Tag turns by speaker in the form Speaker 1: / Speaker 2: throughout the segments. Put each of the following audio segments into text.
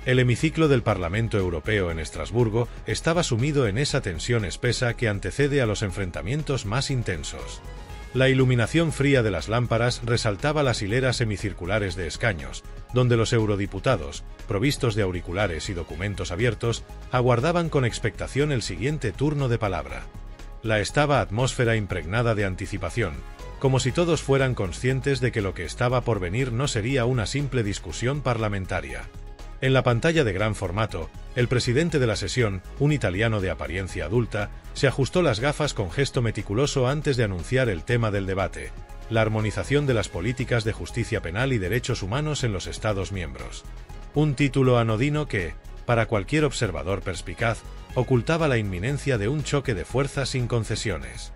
Speaker 1: El hemiciclo del Parlamento Europeo en Estrasburgo estaba sumido en esa tensión espesa que antecede a los enfrentamientos más intensos. La iluminación fría de las lámparas resaltaba las hileras semicirculares de escaños, donde los eurodiputados, provistos de auriculares y documentos abiertos, aguardaban con expectación el siguiente turno de palabra. La estaba atmósfera impregnada de anticipación, como si todos fueran conscientes de que lo que estaba por venir no sería una simple discusión parlamentaria. En la pantalla de gran formato, el presidente de la sesión, un italiano de apariencia adulta, se ajustó las gafas con gesto meticuloso antes de anunciar el tema del debate: la armonización de las políticas de justicia penal y derechos humanos en los Estados miembros. Un título anodino que, para cualquier observador perspicaz, ocultaba la inminencia de un choque de fuerzas sin concesiones.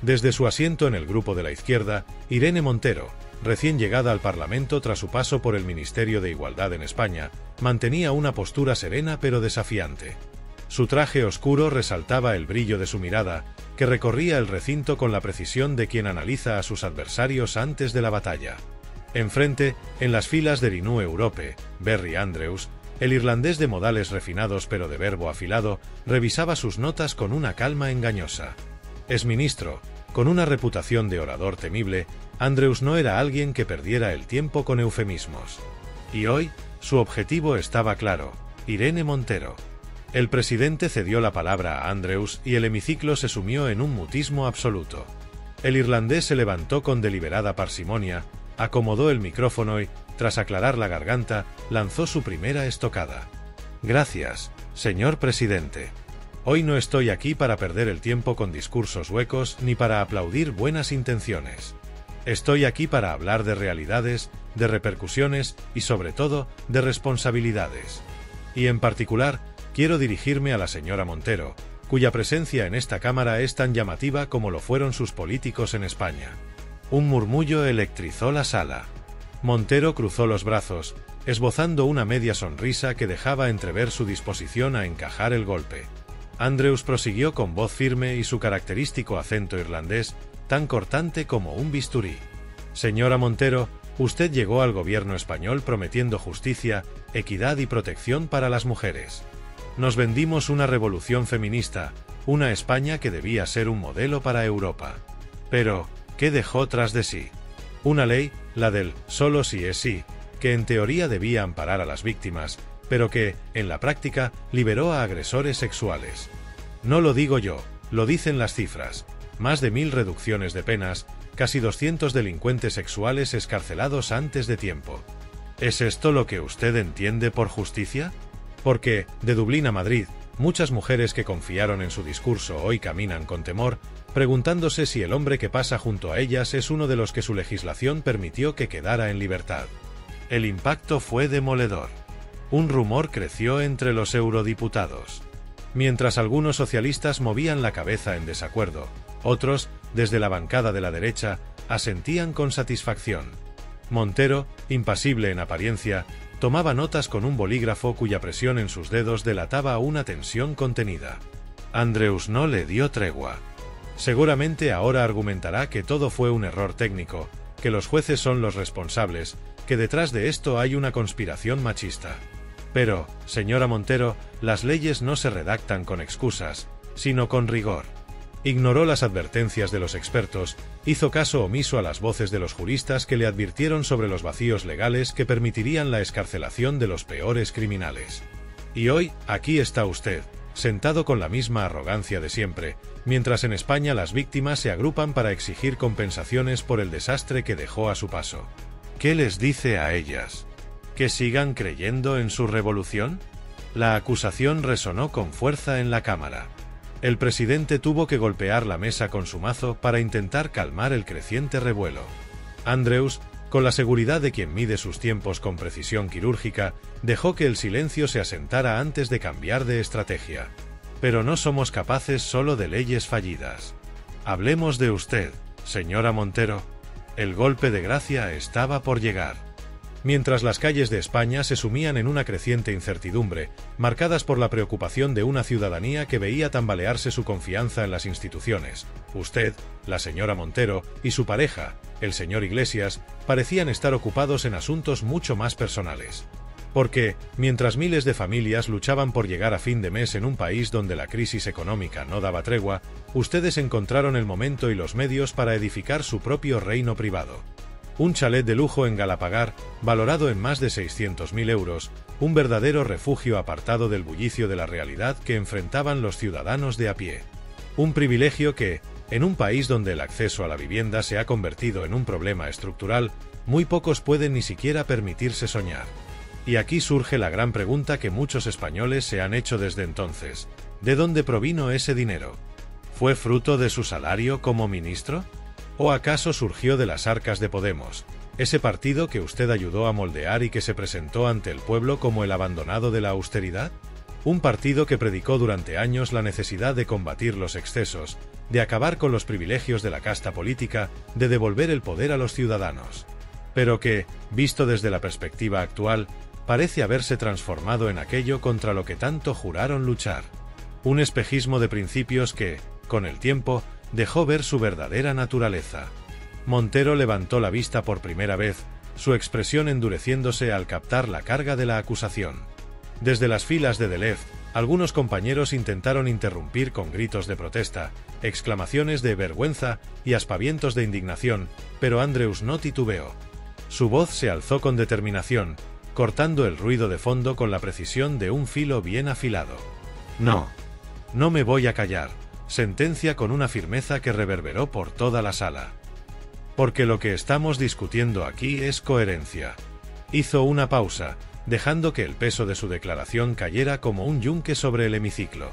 Speaker 1: Desde su asiento en el grupo de la izquierda, Irene Montero, recién llegada al Parlamento tras su paso por el Ministerio de Igualdad en España, mantenía una postura serena pero desafiante. Su traje oscuro resaltaba el brillo de su mirada, que recorría el recinto con la precisión de quien analiza a sus adversarios antes de la batalla. Enfrente, en las filas de Renew Europe, Barry Andrews, el irlandés de modales refinados pero de verbo afilado, revisaba sus notas con una calma engañosa. Exministro, con una reputación de orador temible, Andrews no era alguien que perdiera el tiempo con eufemismos. Y hoy, su objetivo estaba claro: Irene Montero. El presidente cedió la palabra a Andrews y el hemiciclo se sumió en un mutismo absoluto. El irlandés se levantó con deliberada parsimonia, acomodó el micrófono y, tras aclarar la garganta, lanzó su primera estocada. Gracias, señor presidente. Hoy no estoy aquí para perder el tiempo con discursos huecos ni para aplaudir buenas intenciones. Estoy aquí para hablar de realidades, de repercusiones y sobre todo, de responsabilidades. Y en particular, quiero dirigirme a la señora Montero, cuya presencia en esta Cámara es tan llamativa como lo fueron sus políticos en España. Un murmullo electrizó la sala. Montero cruzó los brazos, esbozando una media sonrisa que dejaba entrever su disposición a encajar el golpe. Andrews prosiguió con voz firme y su característico acento irlandés, tan cortante como un bisturí. Señora Montero, usted llegó al gobierno español prometiendo justicia, equidad y protección para las mujeres. Nos vendimos una revolución feminista, una España que debía ser un modelo para Europa. Pero, ¿qué dejó tras de sí? Una ley, la del solo si es sí, que en teoría debía amparar a las víctimas, pero que, en la práctica, liberó a agresores sexuales. No lo digo yo, lo dicen las cifras: más de 1000 reducciones de penas, casi 200 delincuentes sexuales escarcelados antes de tiempo. ¿Es esto lo que usted entiende por justicia? Porque, de Dublín a Madrid, muchas mujeres que confiaron en su discurso hoy caminan con temor, preguntándose si el hombre que pasa junto a ellas es uno de los que su legislación permitió que quedara en libertad. El impacto fue demoledor. Un rumor creció entre los eurodiputados. Mientras algunos socialistas movían la cabeza en desacuerdo, otros, desde la bancada de la derecha, asentían con satisfacción. Montero, impasible en apariencia, tomaba notas con un bolígrafo cuya presión en sus dedos delataba una tensión contenida. Andrews no le dio tregua. Seguramente ahora argumentará que todo fue un error técnico, que los jueces son los responsables, que detrás de esto hay una conspiración machista. Pero, señora Montero, las leyes no se redactan con excusas, sino con rigor. Ignoró las advertencias de los expertos, hizo caso omiso a las voces de los juristas que le advirtieron sobre los vacíos legales que permitirían la excarcelación de los peores criminales. Y hoy, aquí está usted, sentado con la misma arrogancia de siempre, mientras en España las víctimas se agrupan para exigir compensaciones por el desastre que dejó a su paso. ¿Qué les dice a ellas? ¿Que sigan creyendo en su revolución? La acusación resonó con fuerza en la Cámara. El presidente tuvo que golpear la mesa con su mazo para intentar calmar el creciente revuelo. Andrews, con la seguridad de quien mide sus tiempos con precisión quirúrgica, dejó que el silencio se asentara antes de cambiar de estrategia. Pero no somos capaces solo de leyes fallidas. Hablemos de usted, señora Montero. El golpe de gracia estaba por llegar. Mientras las calles de España se sumían en una creciente incertidumbre, marcadas por la preocupación de una ciudadanía que veía tambalearse su confianza en las instituciones, usted, la señora Montero, y su pareja, el señor Iglesias, parecían estar ocupados en asuntos mucho más personales. Porque, mientras miles de familias luchaban por llegar a fin de mes en un país donde la crisis económica no daba tregua, ustedes encontraron el momento y los medios para edificar su propio reino privado. Un chalet de lujo en Galapagar, valorado en más de 600.000 euros, un verdadero refugio apartado del bullicio de la realidad que enfrentaban los ciudadanos de a pie. Un privilegio que, en un país donde el acceso a la vivienda se ha convertido en un problema estructural, muy pocos pueden ni siquiera permitirse soñar. Y aquí surge la gran pregunta que muchos españoles se han hecho desde entonces: ¿de dónde provino ese dinero? ¿Fue fruto de su salario como ministro? ¿O acaso surgió de las arcas de Podemos, ese partido que usted ayudó a moldear y que se presentó ante el pueblo como el abandonado de la austeridad? Un partido que predicó durante años la necesidad de combatir los excesos, de acabar con los privilegios de la casta política, de devolver el poder a los ciudadanos. Pero que, visto desde la perspectiva actual, parece haberse transformado en aquello contra lo que tanto juraron luchar. Un espejismo de principios que, con el tiempo, dejó ver su verdadera naturaleza. Montero levantó la vista por primera vez, su expresión endureciéndose al captar la carga de la acusación. Desde las filas de Deleft, algunos compañeros intentaron interrumpir con gritos de protesta, exclamaciones de vergüenza y aspavientos de indignación, pero Andreus no titubeó. Su voz se alzó con determinación, cortando el ruido de fondo con la precisión de un filo bien afilado. No me voy a callar, sentencia con una firmeza que reverberó por toda la sala. Porque lo que estamos discutiendo aquí es coherencia. Hizo una pausa, dejando que el peso de su declaración cayera como un yunque sobre el hemiciclo.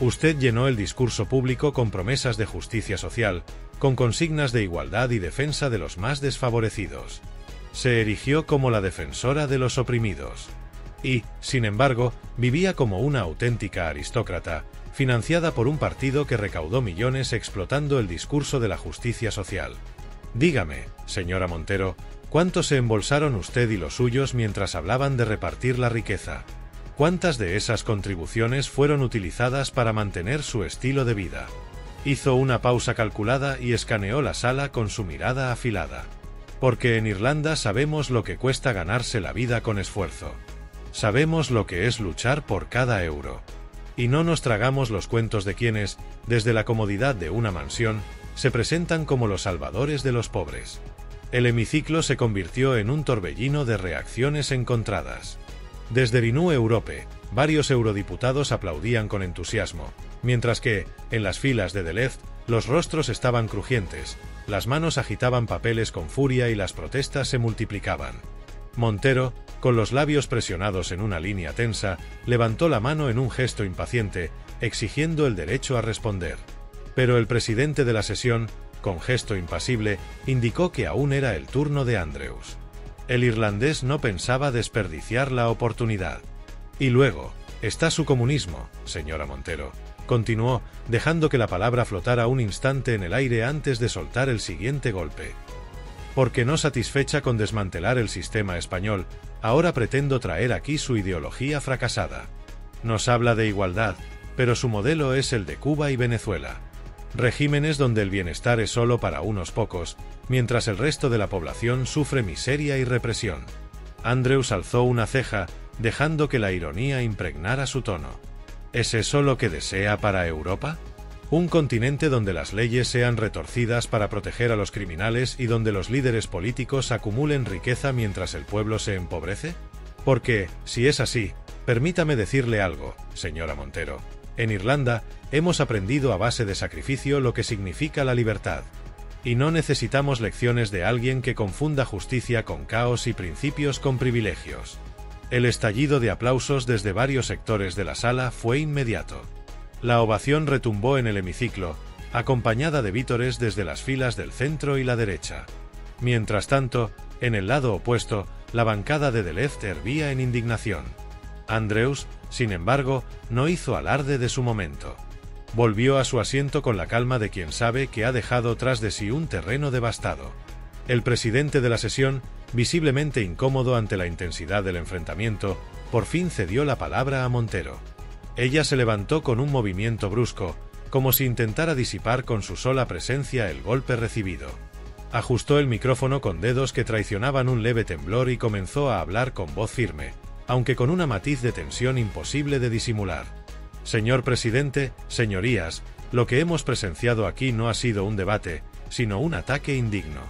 Speaker 1: Usted llenó el discurso público con promesas de justicia social, con consignas de igualdad y defensa de los más desfavorecidos. Se erigió como la defensora de los oprimidos. Y, sin embargo, vivía como una auténtica aristócrata, financiada por un partido que recaudó millones explotando el discurso de la justicia social. Dígame, señora Montero, ¿cuánto se embolsaron usted y los suyos mientras hablaban de repartir la riqueza? ¿Cuántas de esas contribuciones fueron utilizadas para mantener su estilo de vida? Hizo una pausa calculada y escaneó la sala con su mirada afilada. Porque en Irlanda sabemos lo que cuesta ganarse la vida con esfuerzo. Sabemos lo que es luchar por cada euro. Y no nos tragamos los cuentos de quienes, desde la comodidad de una mansión, se presentan como los salvadores de los pobres. El hemiciclo se convirtió en un torbellino de reacciones encontradas. Desde Renew Europe, varios eurodiputados aplaudían con entusiasmo, mientras que, en las filas de Deleft, los rostros estaban crujientes, las manos agitaban papeles con furia y las protestas se multiplicaban. Montero, con los labios presionados en una línea tensa, levantó la mano en un gesto impaciente, exigiendo el derecho a responder. Pero el presidente de la sesión, con gesto impasible, indicó que aún era el turno de Andreus. El irlandés no pensaba desperdiciar la oportunidad. Y luego, está su comunismo, señora Montero, continuó, dejando que la palabra flotara un instante en el aire antes de soltar el siguiente golpe. Porque no satisfecha con desmantelar el sistema español, ahora pretendo traer aquí su ideología fracasada. Nos habla de igualdad, pero su modelo es el de Cuba y Venezuela. Regímenes donde el bienestar es solo para unos pocos, mientras el resto de la población sufre miseria y represión. Andreus alzó una ceja, dejando que la ironía impregnara su tono. ¿Es eso lo que desea para Europa? ¿Un continente donde las leyes sean retorcidas para proteger a los criminales y donde los líderes políticos acumulen riqueza mientras el pueblo se empobrece? Porque, si es así, permítame decirle algo, señora Montero. En Irlanda, hemos aprendido a base de sacrificio lo que significa la libertad. Y no necesitamos lecciones de alguien que confunda justicia con caos y principios con privilegios. El estallido de aplausos desde varios sectores de la sala fue inmediato. La ovación retumbó en el hemiciclo, acompañada de vítores desde las filas del centro y la derecha. Mientras tanto, en el lado opuesto, la bancada de Deleft hervía en indignación. Andreus, sin embargo, no hizo alarde de su momento. Volvió a su asiento con la calma de quien sabe que ha dejado tras de sí un terreno devastado. El presidente de la sesión, visiblemente incómodo ante la intensidad del enfrentamiento, por fin cedió la palabra a Montero. Ella se levantó con un movimiento brusco, como si intentara disipar con su sola presencia el golpe recibido. Ajustó el micrófono con dedos que traicionaban un leve temblor y comenzó a hablar con voz firme, aunque con una matiz de tensión imposible de disimular. Señor presidente, señorías, lo que hemos presenciado aquí no ha sido un debate, sino un ataque indigno.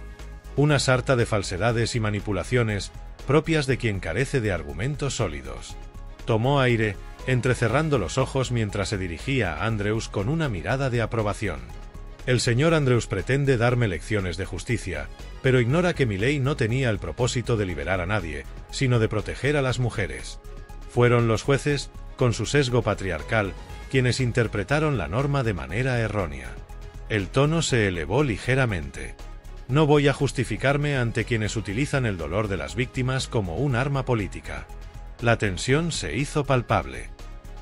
Speaker 1: Una sarta de falsedades y manipulaciones, propias de quien carece de argumentos sólidos. Tomó aire, entrecerrando los ojos mientras se dirigía a Andrews con una mirada de aprobación. El señor Andrews pretende darme lecciones de justicia, pero ignora que mi ley no tenía el propósito de liberar a nadie, sino de proteger a las mujeres. Fueron los jueces, con su sesgo patriarcal, quienes interpretaron la norma de manera errónea. El tono se elevó ligeramente. No voy a justificarme ante quienes utilizan el dolor de las víctimas como un arma política. La tensión se hizo palpable.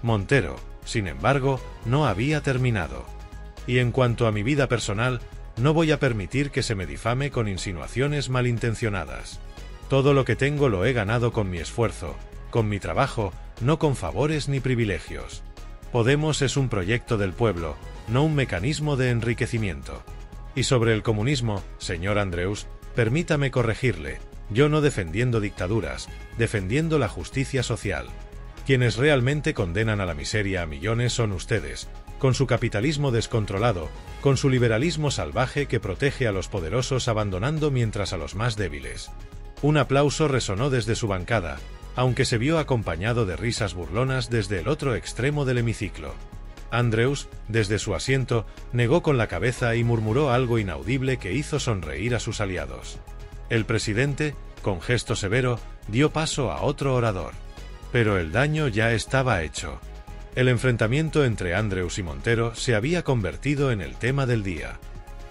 Speaker 1: Montero, sin embargo, no había terminado. Y en cuanto a mi vida personal, no voy a permitir que se me difame con insinuaciones malintencionadas. Todo lo que tengo lo he ganado con mi esfuerzo, con mi trabajo, no con favores ni privilegios. Podemos es un proyecto del pueblo, no un mecanismo de enriquecimiento. Y sobre el comunismo, señor Andrews, permítame corregirle, yo no defendiendo dictaduras, defendiendo la justicia social. Quienes realmente condenan a la miseria a millones son ustedes, con su capitalismo descontrolado, con su liberalismo salvaje que protege a los poderosos abandonando mientras a los más débiles. Un aplauso resonó desde su bancada, aunque se vio acompañado de risas burlonas desde el otro extremo del hemiciclo. Andrews, desde su asiento, negó con la cabeza y murmuró algo inaudible que hizo sonreír a sus aliados. El presidente, con gesto severo, dio paso a otro orador. Pero el daño ya estaba hecho. El enfrentamiento entre Andrews y Montero se había convertido en el tema del día.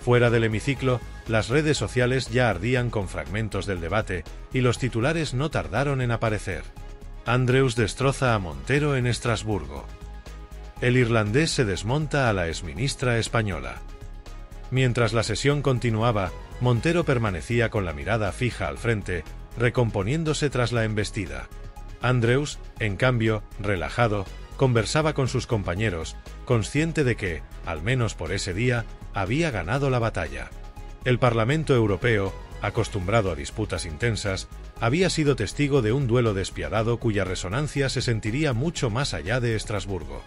Speaker 1: Fuera del hemiciclo, las redes sociales ya ardían con fragmentos del debate, y los titulares no tardaron en aparecer. Andrews destroza a Montero en Estrasburgo. El irlandés se desmonta a la exministra española. Mientras la sesión continuaba, Montero permanecía con la mirada fija al frente, recomponiéndose tras la embestida. Andrews, en cambio, relajado, conversaba con sus compañeros, consciente de que, al menos por ese día, había ganado la batalla. El Parlamento Europeo, acostumbrado a disputas intensas, había sido testigo de un duelo despiadado cuya resonancia se sentiría mucho más allá de Estrasburgo.